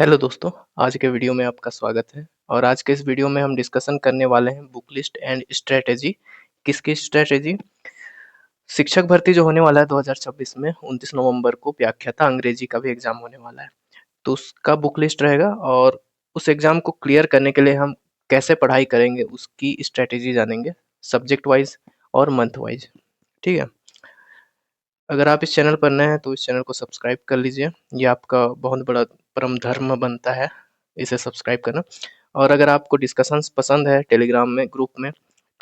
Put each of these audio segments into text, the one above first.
Hello दोस्तों, आज के वीडियो में आपका स्वागत है। और आज के इस वीडियो में हम डिस्कशन करने वाले हैं बुक लिस्ट एंड स्ट्रेटेजी। किसकी स्ट्रेटेजी? शिक्षक भर्ती जो होने वाला है 2026 में 29 नवंबर को व्याख्याता अंग्रेजी का भी एग्जाम होने वाला है। तो उसका बुक लिस्ट रहेगा और उस एग्जाम को क्लियर करने के लिए हम कैसे पढ़ाई करेंगे उसकी स्ट्रेटेजी जानेंगे, सब्जेक्ट वाइज और मंथ वाइज। ठीक है। अगर आप इस चैनल पर नए हैं तो इस चैनल को सब्सक्राइब कर लीजिए। ये आपका बहुत बड़ा परम धर्म बनता है इसे सब्सक्राइब करना। और अगर आपको डिस्कशंस पसंद है टेलीग्राम में ग्रुप में,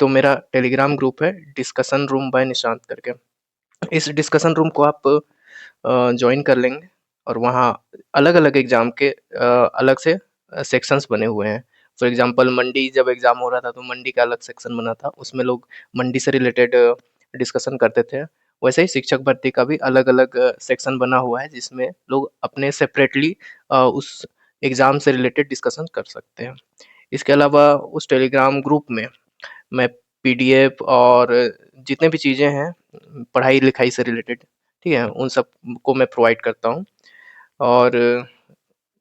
तो मेरा टेलीग्राम ग्रुप है डिस्कशन रूम बाय निशांत करके। इस डिस्कशन रूम को आप ज्वाइन कर लेंगे और वहाँ अलग अलग एग्जाम के अलग से सेक्शंस बने हुए हैं। फॉर एग्जांपल मंडी जब एग्जाम हो रहा था तो मंडी का अलग सेक्शन बना था, उसमें लोग मंडी से रिलेटेड डिस्कशन करते थे। वैसे ही शिक्षक भर्ती का भी अलग अलग सेक्शन बना हुआ है जिसमें लोग अपने सेपरेटली उस एग्जाम से रिलेटेड डिस्कशन कर सकते हैं। इसके अलावा उस टेलीग्राम ग्रुप में मैं पीडीएफ और जितने भी चीज़ें हैं पढ़ाई लिखाई से रिलेटेड, ठीक है, उन सब को मैं प्रोवाइड करता हूँ। और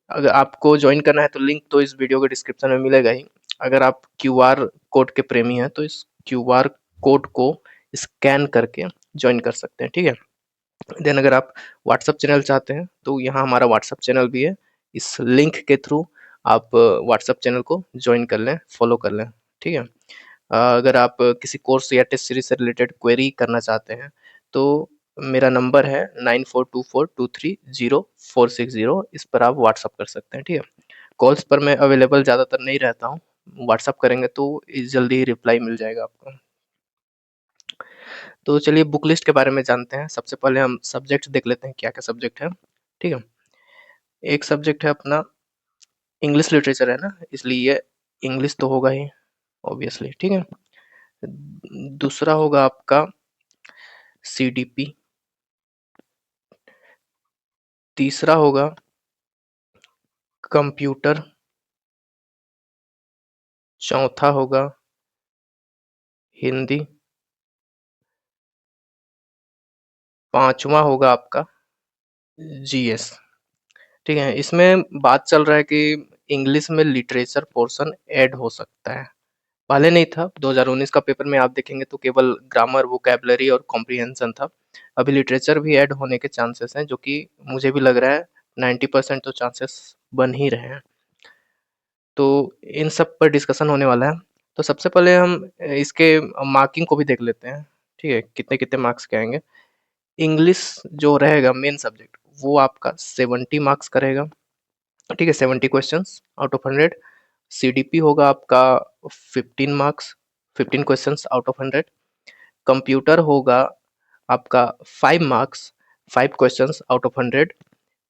अगर आपको ज्वाइन करना है तो लिंक तो इस वीडियो के डिस्क्रिप्शन में मिलेगा ही। अगर आप क्यूआर कोड के प्रेमी हैं तो इस क्यूआर कोड को स्कैन करके ज्वाइन कर सकते हैं। ठीक है। देन अगर आप व्हाट्सएप चैनल चाहते हैं तो यहाँ हमारा व्हाट्सएप चैनल भी है। इस लिंक के थ्रू आप व्हाट्सएप चैनल को ज्वाइन कर लें, फॉलो कर लें। ठीक है। अगर आप किसी कोर्स या टेस्ट सीरीज से रिलेटेड क्वेरी करना चाहते हैं तो मेरा नंबर है 9424230460। इस पर आप व्हाट्सअप कर सकते हैं। ठीक है। कॉल्स पर मैं अवेलेबल ज़्यादातर नहीं रहता हूँ, व्हाट्सअप करेंगे तो जल्दी ही रिप्लाई मिल जाएगा आपको। तो चलिए बुक लिस्ट के बारे में जानते हैं। सबसे पहले हम सब्जेक्ट देख लेते हैं क्या क्या सब्जेक्ट है। ठीक है। एक सब्जेक्ट है अपना इंग्लिश लिटरेचर है ना, इसलिए ये इंग्लिश तो होगा ही ऑब्वियसली। ठीक है। दूसरा होगा आपका सीडीपी। तीसरा होगा कंप्यूटर। चौथा होगा हिंदी। पांचवा होगा आपका जीएस। ठीक है। इसमें बात चल रहा है कि इंग्लिश में लिटरेचर पोर्शन ऐड हो सकता है। पहले नहीं था, 2019 का पेपर में आप देखेंगे तो केवल ग्रामर, वोकैबुलरी और कॉम्प्रिहेंशन था। अभी लिटरेचर भी ऐड होने के चांसेस हैं, जो कि मुझे भी लग रहा है 90% तो चांसेस बन ही रहे हैं। तो इन सब पर डिस्कशन होने वाला है। तो सबसे पहले हम इसके मार्किंग को भी देख लेते हैं। ठीक है, कितने कितने मार्क्स के आएंगे। इंग्लिश जो रहेगा मेन सब्जेक्ट वो आपका 70 मार्क्स का रहेगा। ठीक है, 70 क्वेश्चंस आउट ऑफ 100। सीडीपी होगा आपका 15 marks, 15 questions out of 100। Computer होगा आपका 5 marks, 5 questions out of 100।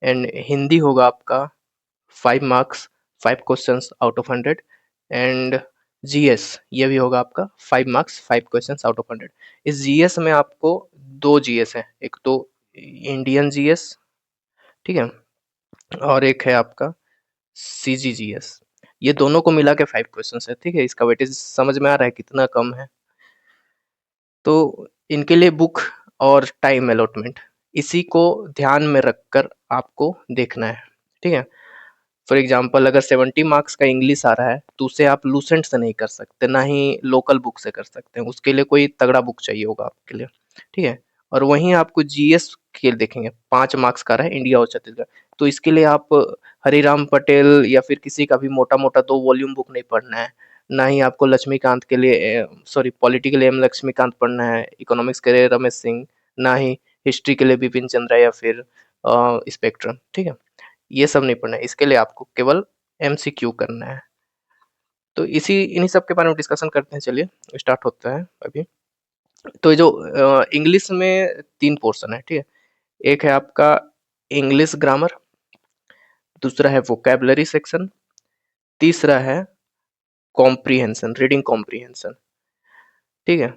And Hindi होगा आपका 5 marks, 5 questions out of 100। And GS ये भी होगा आपका 5 मार्क्स, 5 क्वेश्चंस आउट ऑफ 100। इस जीएस में आपको दो जीएस है, एक तो इंडियन जीएस, ठीक है, और एक है आपका सीजीजीएस। ये दोनों को मिला के 5 क्वेश्चंस है। ठीक है, इसका वेटेज समझ में आ रहा है कितना कम है। तो इनके लिए बुक और टाइम अलॉटमेंट इसी को ध्यान में रखकर आपको देखना है। ठीक है। फॉर एग्जाम्पल अगर 70 मार्क्स का इंग्लिश आ रहा है तो उसे आप लूसेंट से नहीं कर सकते, ना ही लोकल बुक से कर सकते हैं। उसके लिए कोई तगड़ा बुक चाहिए होगा आपके लिए। ठीक है। और वहीं आपको जीएस के देखेंगे 5 मार्क्स का रहा है, इंडिया और छत्तीसगढ़। तो इसके लिए आप हरिराम पटेल या फिर किसी का भी मोटा मोटा 2 वॉल्यूम बुक नहीं पढ़ना है। ना ही आपको लक्ष्मीकांत के लिए सॉरी पॉलिटिकल एम लक्ष्मीकांत पढ़ना है, इकोनॉमिक्स के लिए रमेश सिंह, ना ही हिस्ट्री के लिए बिपिन चंद्रा या फिर स्पेक्ट्रम। ठीक है, ये सब नहीं पढ़ना है। इसके लिए आपको केवल एमसीक्यू करना है। तो इसी इन्हीं सब के बारे में डिस्कशन करते हैं। चलिए स्टार्ट होता है अभी। तो ये जो इंग्लिश में 3 पोर्शन है। ठीक है। एक है आपका इंग्लिश ग्रामर, दूसरा है वोकैबुलरी सेक्शन, तीसरा है कॉम्प्रिहेंशन, रीडिंग कॉम्प्रिहेंशन। ठीक है।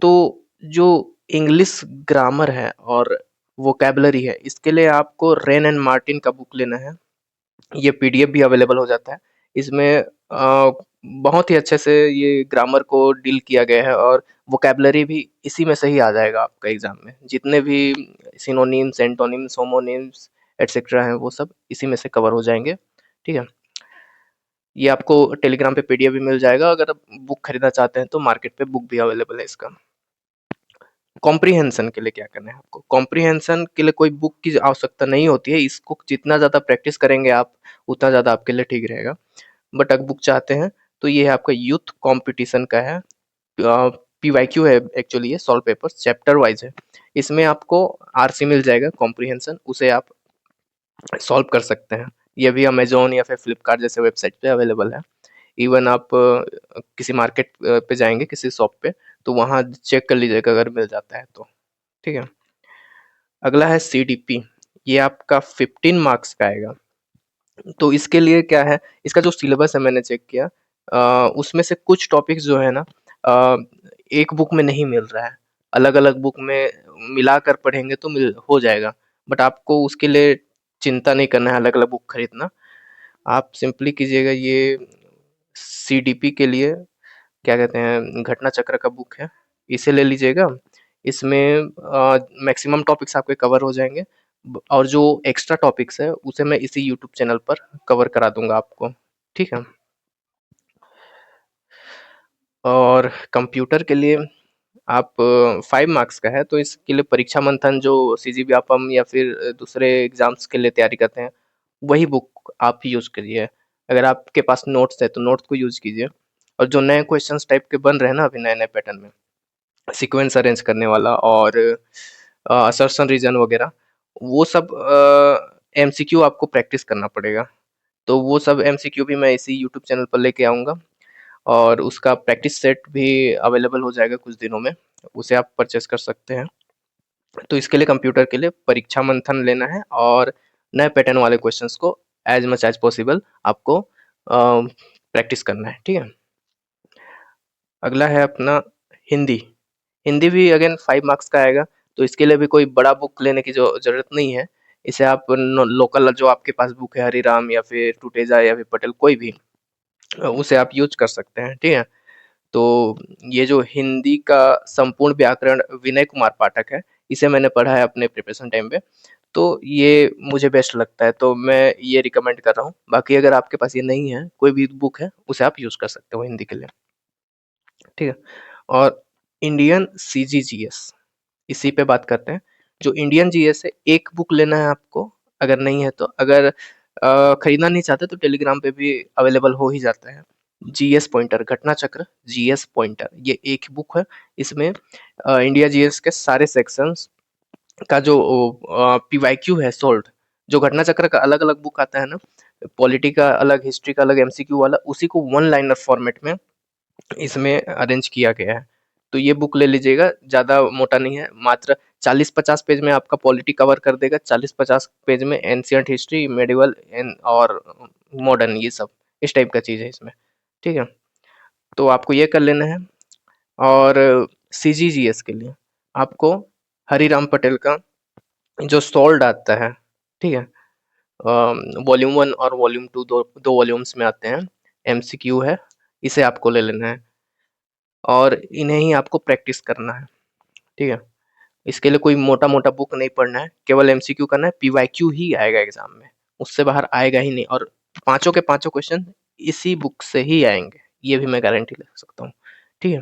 तो जो इंग्लिश ग्रामर है और वोकैबुलरी है, इसके लिए आपको रेन एंड मार्टिन का बुक लेना है। ये पीडीएफ भी अवेलेबल हो जाता है। इसमें बहुत ही अच्छे से ये ग्रामर को डील किया गया है और वोकैबुलरी भी इसी में से ही आ जाएगा आपका एग्जाम में। जितने भी सिनोनिम्स, एंटोनिम्स, होमोनिम्स, एटसेट्रा हैं वो सब इसी में से कवर हो जाएँगे, ठीक है? ये आपको टेलीग्राम पे पीडीएफ भी मिल जाएगा, अगर आप बुक खरीदना चाहते हैं तो मार्केट पे बुक भी अवेलेबल है इसका। कॉम्प्रिहेंशन के लिए क्या करना है आपको? कॉम्प्रिहेंशन के लिए कोई बुक की आवश्यकता नहीं होती है, इसको जितना ज़्यादा प्रैक्टिस करेंगे आप, उतना ज़्यादा आपके लिए ठीक रहेगा। बट अगर बुक चाहते हैं तो ये आपका यूथ कॉम्पिटिशन का है, पीवाईक्यू है एक्चुअली, ये सॉल्व पेपर्स चैप्टर वाइज है। इसमें आपको आरसी मिल जाएगा कॉम्प्रिहेंशन, उसे आप सॉल्व कर सकते हैं। ये भी अमेज़न या फिर फ्लिपकार्ट जैसे वेबसाइट पे अवेलेबल है। इवन आप किसी मार्केट पे जाएँगे किसी शॉप पे, तो वहाँ चेक कर लीजिएगा अगर मिल जाता है तो, ठीक है? अगला है सीडीपी, ये आपका 15 मार्क्स का आएगा। तो इसके लिए क्या है, इसका जो सिलेबस है मैंने चेक किया, उसमें से कुछ टॉपिक्स जो है ना, अ, एक बुक में नहीं मिल रहा है, अलग-अलग बुक में मिलाकर पढ़ेंगे तो मिल हो जाएगा। बट आपको उसके लिए चिंता नहीं करना है अलग-अलग बुक खरीदना। आप सिंपली कीजिएगा ये सीडीपी के लिए क्या कहते हैं, घटना चक्र का बुक है, इसे ले लीजिएगा। इसमें मैक्सिमम टॉपिक्स आपके कवर हो जाएँगे, और जो एक्स्ट्रा टॉपिक्स है उसे मैं इसी यूट्यूब चैनल पर कवर करा दूँगा आपको, ठीक है? और कंप्यूटर के लिए आप 5 मार्क्स का है, तो इसके लिए परीक्षा मंथन जो सीजी व्यापम या फिर दूसरे एग्ज़ाम्स के लिए तैयारी करते हैं, वही बुक आप यूज़ करिए। अगर आपके पास नोट्स है तो नोट्स को यूज़ कीजिए, और जो नए क्वेश्चंस टाइप के बन रहे हैं ना अभी नए-नए पैटर्न में, सीक्वेंस अरेंज करने वाला और असर्शन रीजन वगैरह, वो सब एमसीक्यू आपको प्रैक्टिस करना पड़ेगा। तो वो सब एमसीक्यू भी मैं इसी यूट्यूब चैनल पर लेके आऊँगा, और उसका प्रैक्टिस सेट भी अवेलेबल हो जाएगा कुछ दिनों में, उसे आप परचेज़ कर सकते हैं। तो इसके लिए कंप्यूटर के लिए परीक्षा मंथन लेना है, और नए पैटर्न वाले क्वेश्चंस को एज़ मच एज़ पॉसिबल आपको प्रैक्टिस करना है, ठीक है? अगला है अपना हिंदी। हिंदी भी अगेन 5 मार्क्स का आएगा, तो इसके लिए भी कोई बड़ा बुक लेने की जो ज़रूरत नहीं है। इसे आप नो लोकल जो आपके पास बुक है, हरिराम या फिर टुटेजा या फिर पटेल, कोई भी उसे आप यूज़ कर सकते हैं, ठीक है? तो ये जो हिंदी का संपूर्ण व्याकरण विनय कुमार पाठक है, इसे मैंने पढ़ा है अपने प्रिपरेशन टाइम पे, तो ये मुझे बेस्ट लगता है, तो मैं ये रिकमेंड कर रहा हूँ। बाकी अगर आपके पास ये नहीं है, कोई भी बुक है, उसे आप यूज़ कर सकते हो हिंदी के लिए, ठीक है? और इंडियन सीजीजीएस, इसी पे बात करते हैं। जो इंडियन जीएस है, एक बुक लेना है आपको, अगर नहीं है तो। अगर खरीदना नहीं चाहते तो टेलीग्राम पे भी अवेलेबल हो ही जाता है। जीएस पॉइंटर, घटना चक्र, जीएस पॉइंटर, ये एक ही बुक है। इसमें इंडिया जीएस के सारे सेक्शंस का जो पीवाईक्यू है सॉल्व्ड, जो घटना चक्र का अलग-अलग बुक आता है ना, पॉलिटी का अलग, हिस्ट्री का अलग, एमसीक्यू वाला, उसी को वन लाइनर फॉर्मेट में इसमें अरेंज किया गया है। तो ये बुक ले लीजिएगा, ज़्यादा मोटा नहीं है, मात्र 40-50 पेज में आपका पॉलिटी कवर कर देगा, 40-50 पेज में एंशिएंट हिस्ट्री, मेडिवल एंड और मॉडर्न, ये सब इस टाइप का चीज़ है इसमें, ठीक है? तो आपको ये कर लेना है। और सीजीजीएस के लिए आपको हरिराम पटेल का जो सॉल्ड आता है, ठीक है? वॉल्यूम 1 और वॉल्यूम 2, दो वॉल्यूम्स में आते हैं, एमसीक्यू है, इसे आपको ले लेना है, और इन्हें ही आपको प्रैक्टिस करना है, ठीक है? इसके लिए कोई मोटा-मोटा बुक नहीं पढ़ना है, केवल एमसीक्यू करना है, पीवाईक्यू ही आएगा एग्ज़ाम में, उससे बाहर आएगा ही नहीं, और पाँचों के पाँचों क्वेश्चन इसी बुक से ही आएँगे, ये भी मैं गारंटी ले सकता हूँ, ठीक है?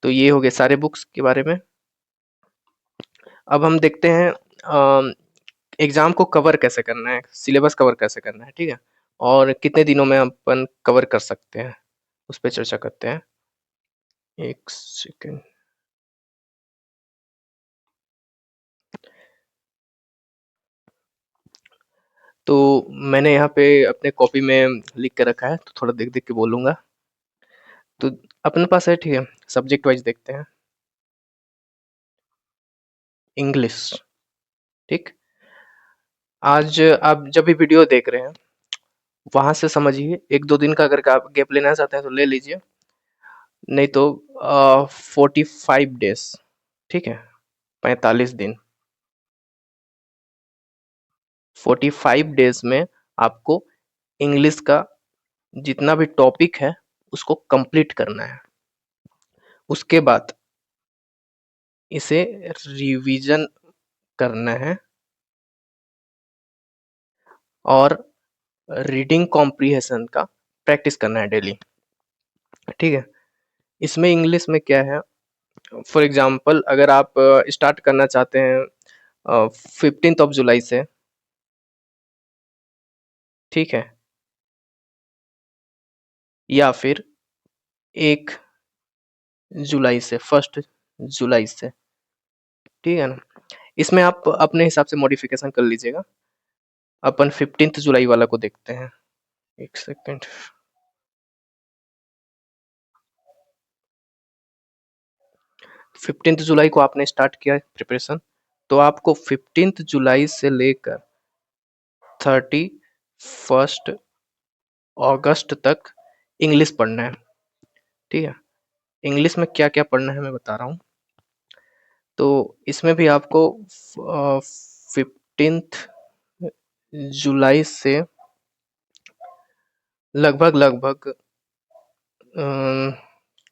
तो ये हो गए सारे बुक्स के बारे में। अब हम देखते हैं एग्ज़ाम को कवर कैसे करना है, सिलेबस कवर कैसे करना है, ठीक है? और कितने दिनों में अपन कवर कर सकते हैं, उस पे चर्चा करते हैं। 1 सेकंड। तो मैंने यहाँ पे अपने कॉपी में लिख के रखा है, तो थोड़ा देख-देख के बोलूँगा। तो अपने पास है, ठीक है, सब्जेक्ट वाइज़ देखते हैं। इंग्लिश, ठीक? आज आप जब भी वीडियो देख रहे हैं, वहाँ से समझिए, 1-2 दिन का अगर गैप लेना चाहते हैं तो ले लीजिए, नहीं तो 45 डेज़, ठीक है? 45 दिन, 45 डेज़ में आपको इंग्लिश का जितना भी टॉपिक है, उसको कंप्लीट करना है। उसके बाद इसे रिवीजन करना है, और रीडिंग कॉम्प्रिहेंशन का प्रैक्टिस करना है डेली, ठीक है। इसमें इंग्लिश में क्या है, फॉर एग्जांपल अगर आप स्टार्ट करना चाहते हैं 15th ऑफ जुलाई से, ठीक है, या फिर 1 जुलाई से, 1 जुलाई से, ठीक है ना। इसमें आप अपने हिसाब से मॉडिफिकेशन कर लीजिएगा। अपन 15th जुलाई वाला को देखते हैं, एक सेकेंड। 15th जुलाई को आपने स्टार्ट किया प्रिपरेशन, तो आपको 15th जुलाई से लेकर 31st अगस्त तक इंग्लिश पढ़ना है, ठीक है। इंग्लिश में क्या क्या पढ़ना है मैं बता रहा हूँ। तो इसमें भी आपको 15th जुलाई से लगभग लगभग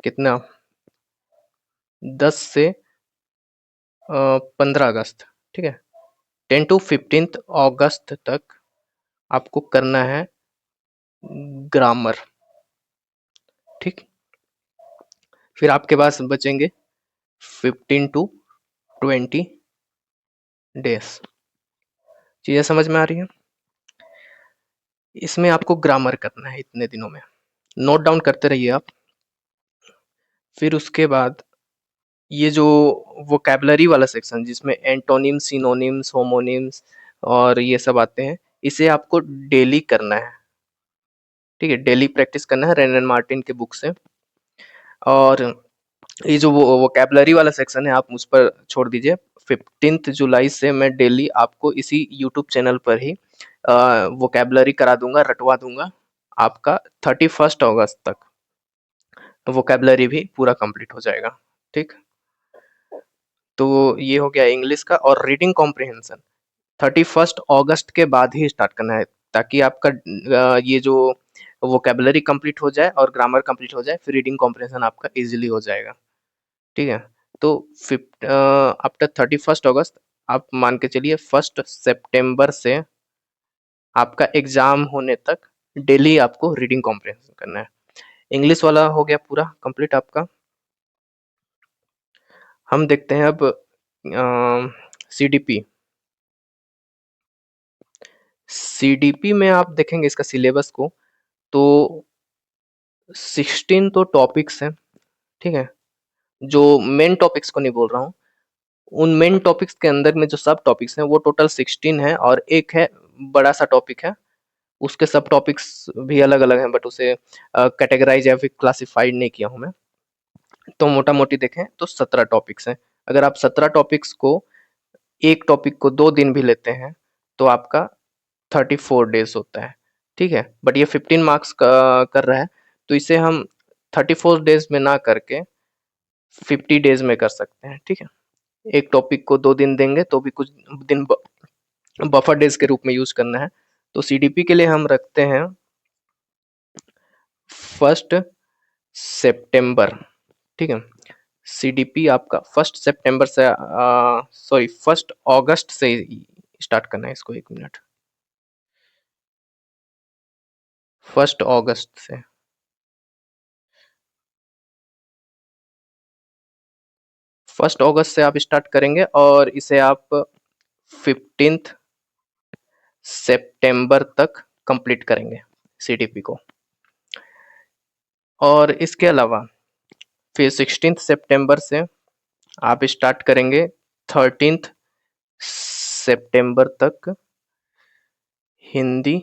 कितना, 10 से 15 अगस्त, ठीक है, 10 to 15 अगस्त तक आपको करना है ग्रामर, ठीक। फिर आपके पास बचेंगे 15 to 20 डेज। चीजें समझ में आ रही है। इसमें आपको ग्रामर करना है इतने दिनों में, नोट डाउन करते रहिए आप। फिर उसके बाद ये जो वोकैबुलरी वाला सेक्शन जिसमें एंटोनिम्स, सिनोनिम्स, होमोनिम्स और ये सब आते हैं, इसे आपको डेली करना है, ठीक है। डेली प्रैक्टिस करना है रेन एंड मार्टिन के बुक से। और ये जो वो वोकैबुलरी वाला सेक्शन है आप मुझ पर छोड़ दीजिए। 15th जुलाई से मैं डेली आपको इसी यूट्यूब चैनल पर ही वोकैबुलरी करा दूंगा, रटवा दूंगा आपका 31 अगस्त तक, वोकैबुलरी भी पूरा कंप्लीट हो जाएगा, ठीक। तो ये हो गया इंग्लिश का। और रीडिंग कॉम्प्रिहेंशन 31 अगस्त के बाद ही स्टार्ट करना है, ताकि आपका ये जो वोकैबुलरी कंप्लीट हो जाए और ग्रामर कंप्लीट हो जाए, फिर रीडिंग कॉम्प्रिहेंशन आपका इजीली हो जाएगा, ठीक है। तो आफ्टर 31 अगस्त आप मान के चलिए 1 सितंबर से आपका एग्जाम होने तक डेली आपको रीडिंग कॉम्प्रिहेंशन करना है। इंग्लिश वाला हो गया पूरा कंप्लीट आपका। हम देखते हैं अब सीडीपी। सीडीपी में आप देखेंगे इसका सिलेबस को, तो 16 तो टॉपिक्स हैं, ठीक है। जो मेन टॉपिक्स को नहीं बोल रहा हूँ, उन मेन टॉपिक्स के अंदर में जो सब टॉपिक्स हैं वो टोटल 16 है, और एक है बड़ा सा टॉपिक है, उसके सब टॉपिक्स भी अलग अलग हैं, बट उसे कैटेगराइज या फिर क्लासिफाइड नहीं किया हूँ मैं। तो मोटा मोटी देखें तो 17 टॉपिक्स हैं। अगर आप 17 टॉपिक्स को, एक टॉपिक को 2 दिन भी लेते हैं तो आपका 34 डेज होता है, ठीक है। बट ये 15 मार्क्स का कर रहा है, तो इसे हम 34 डेज में ना करके 50 डेज में कर सकते हैं, ठीक है। एक टॉपिक को 2 दिन देंगे तो भी कुछ दिन बफर डेज के रूप में यूज करना है। तो सीडीपी के लिए हम रखते हैं 1 सितंबर, ठीक है। सीडीपी आपका 1 सितंबर से सॉरी 1 अगस्त से स्टार्ट करना है इसको। 1 मिनट, 1 अगस्त से, 1 अगस्त से आप स्टार्ट करेंगे और इसे आप 15 सितंबर तक कंप्लीट करेंगे सीडीपी को। और इसके अलावा फिर 16 सितंबर से आप स्टार्ट करेंगे 13 सितंबर तक हिंदी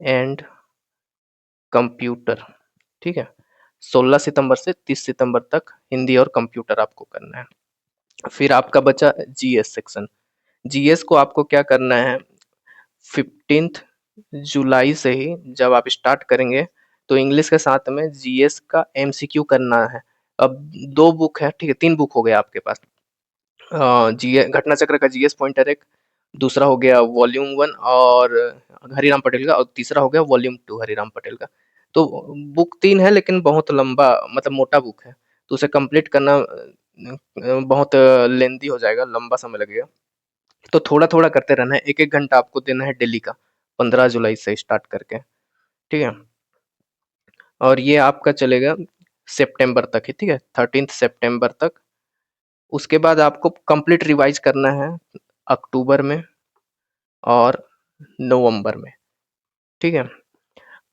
एंड कंप्यूटर, ठीक है। 16 सितंबर से 30 सितंबर तक हिंदी और कंप्यूटर आपको करना है। फिर आपका बचा जीएस सेक्शन। जीएस को आपको क्या करना है, 15 जुलाई से ही जब आप स्टार्ट करेंगे तो इंग्लिश के साथ में जीएस का एमसीक्यू करना है। अब 2 बुक है, ठीक है, 3 बुक हो गया आपके पास। जीएस घटना चक्र का जीएस पॉइंटर एक, दूसरा हो गया वॉल्यूम 1 और हरिराम पटेल का, और तीसरा हो गया वॉल्यूम 2 हरिराम पटेल का। तो बुक 3 है लेकिन बहुत लंबा, मतलब मोटा बुक है, तो उसे कंप्लीट करना बहुत लेंदी हो जाएगा, लंबा समय लगेगा। तो थोड़ा-थोड़ा करते रहना है, 1-1 घंटा आपको देना है डेली का, 15 जुलाई से स्टार्ट करके, ठीक है? और ये आपका चलेगा सितंबर तक ही, ठीक है? 13th सितंबर तक। उसके बाद आपको कंप्लीट रिवाइज़ करना है अक्टूबर में और नवंबर में, ठीक है?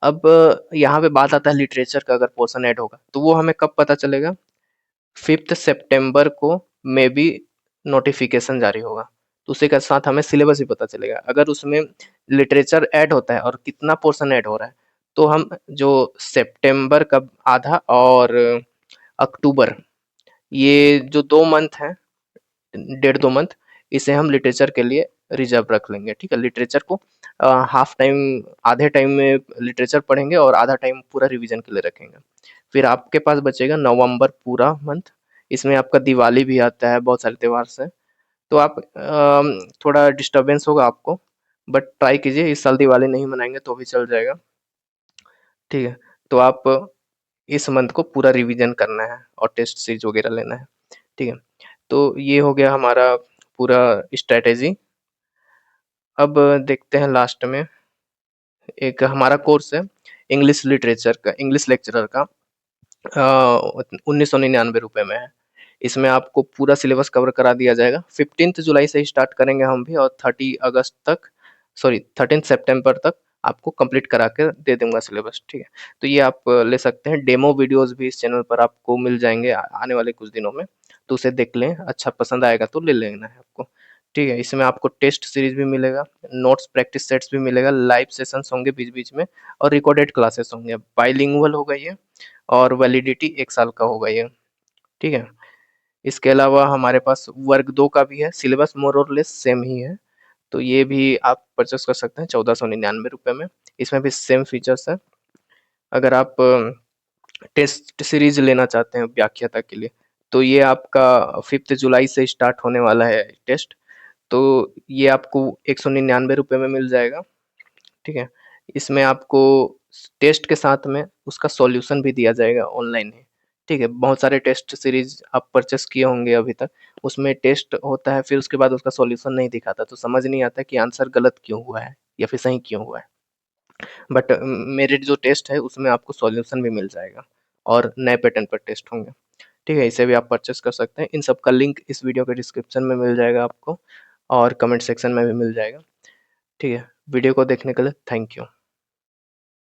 अब यहाँ पे बात आता है लिटरेचर का, अगर पोर्शन ऐड होगा, तो वो हमें कब पता चलेगा? 5th सितंबर को मे बी नोटिफिकेशन जारी होगा, तो उसी के साथ हमें सिलेबस भी पता चलेगा। अगर उसमें लिटरेचर ऐड होता है और कितना पोर्शन ऐड हो रहा है, तो हम जो सितंबर का आधा और अक्टूबर, ये जो 2 मंथ हैं, 1.5-2 मंथ, इसे हम लिटरेचर के लिए रिजर्व रख लेंगे, ठीक है? लिटरेचर को हाफ टाइम, आधे टाइम में लिटरेचर पढ़ेंगे और आधा टाइम पूरा रिवीजन के लिए रखेंगे। फिर आपके पास बचेगा नवंबर पूरा मंथ, इसमें आपका दिवाली भी आता है, बहुत सारे त्योहार से, तो आप थोड़ा डिस्टर्बेंस होगा आपको, बट ट्राई कीजिए, इस साल दिवाली नहीं मनाएंगे तो भी चल जाएगा, ठीक है? तो आप इस मंथ को पूरा रिवीजन करना है और टेस्ट सीरीज वगैरह लेना है, ठीक है? तो ये हो गया हमारा पूरा स्ट्रैटेजी। अब देखते हैं लास्ट में, एक हमारा कोर्स है इंग्लिश लिटरेचर का, इंग्लिश लेक्चरर का, 1999 में है। इसमें आपको पूरा सिलेबस कवर करा दिया जाएगा। 15th जुलाई से स्टार्ट करेंगे हम भी, और 30 अगस्त तक, सॉरी 13 सितंबर तक आपको कंप्लीट करा के दे दूंगा सिलेबस, ठीक है? तो ये आप ले सकते हैं। डेमो वीडियोस भी इस चैनल पर आपको मिल जाएंगे आने वाले कुछ दिनों में, तो उसे देख लें, अच्छा पसंद आएगा तो ले लेना है आपको, ठीक है? इसमें आपको टेस्ट सीरीज भी मिलेगा, नोट्स प्रैक्टिस सेट्स भी मिलेगा, लाइव सेशंस होंगे बीच बीच में, और रिकॉर्डेड क्लासेस होंगे। बाइलिंगुअल होगा ये, और वैलिडिटी 1 साल का होगा ये, ठीक है? इसके अलावा हमारे पास वर्ग 2 का भी है, सिलेबस मोर और लेस सेम ही है, तो ये भी आप परचेस कर सकते हैं 1499 में। इसमें भी सेम फीचर्स हैं। अगर आप टेस्ट सीरीज लेना चाहते हैं व्याख्याता के लिए, तो ये आपका 5th जुलाई से स्टार्ट होने वाला है टेस्ट, तो ये आपको 199 में मिल जाएगा, ठीक है? इसमें आपको टेस्ट के साथ में उसका सॉल्यूशन भी दिया जाएगा ऑनलाइन ही, ठीक है? बहुत सारे टेस्ट सीरीज आप परचेस किए होंगे अभी तक, उसमें टेस्ट होता है, फिर उसके बाद उसका सॉल्यूशन नहीं दिखाता, तो समझ नहीं आता कि आंसर गलत क्यों हुआ है या फिर सही क्यों हुआ है। बट मेरे जो टेस्ट है उसमें आपको सॉल्यूशन भी मिल जाएगा, और नए पैटर्न पर टेस्ट होंगे, ठीक है? इसे भी आप परचेस कर सकते हैं। इन सब का लिंक इस वीडियो के डिस्क्रिप्शन में मिल जाएगा आपको, और कमेंट सेक्शन में भी मिल जाएगा, ठीक है? वीडियो को देखने के लिए थैंक यू।